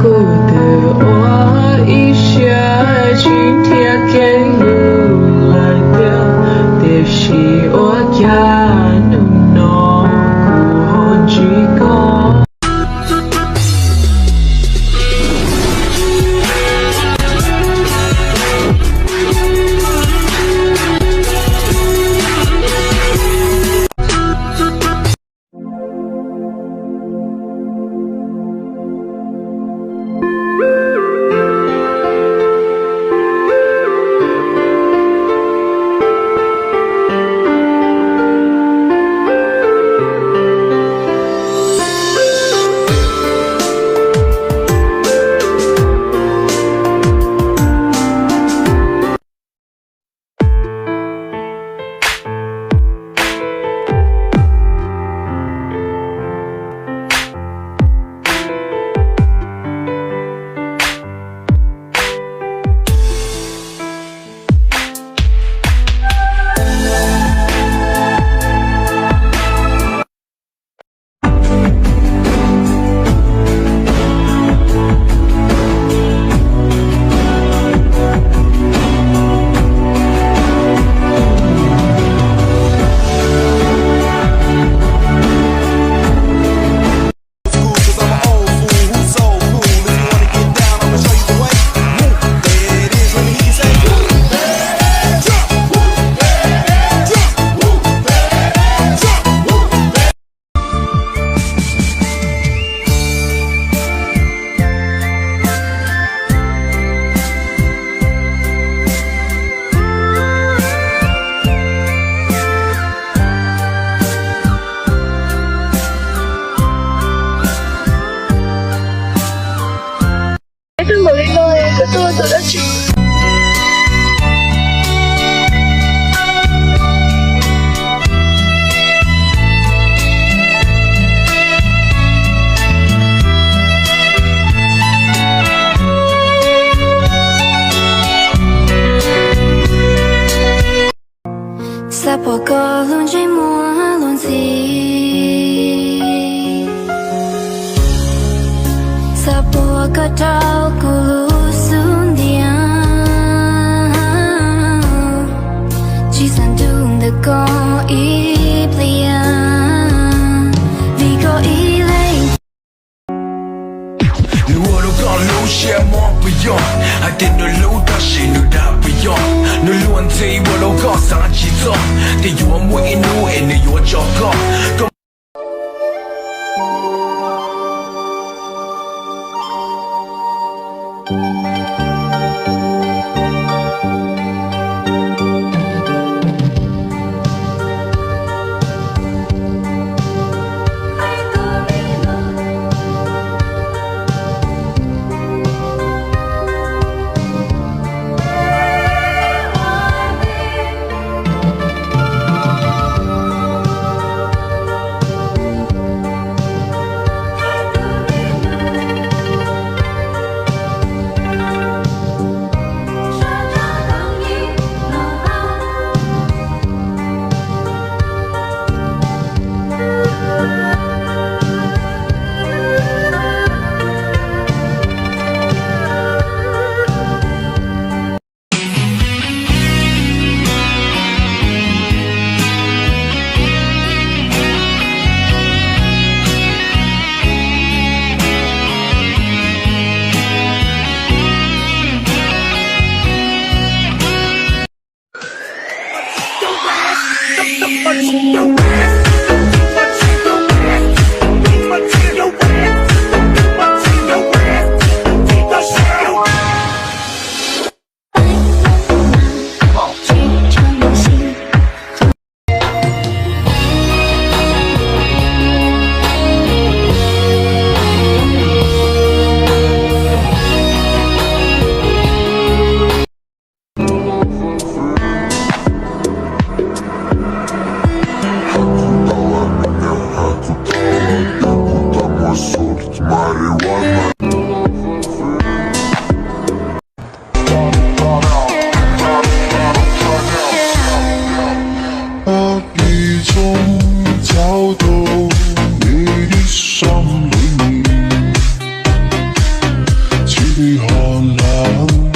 孤独我一下今天给你来的，别是我家努诺古红几个。Sắp bỏ có luôn trái mua luôn gì Sắp bỏ có trao cô lưu xuống địa Chỉ sẵn đường được có ý blia Vì có ý lên Nếu ở đâu có lưu xe mong bây giờ Hai tên nơi lưu ta sẽ nơi đã bây giờ Nơi luôn thấy ở đâu có sáng chỉ cho Thì dù mỗi inu em nơi dù cho có behind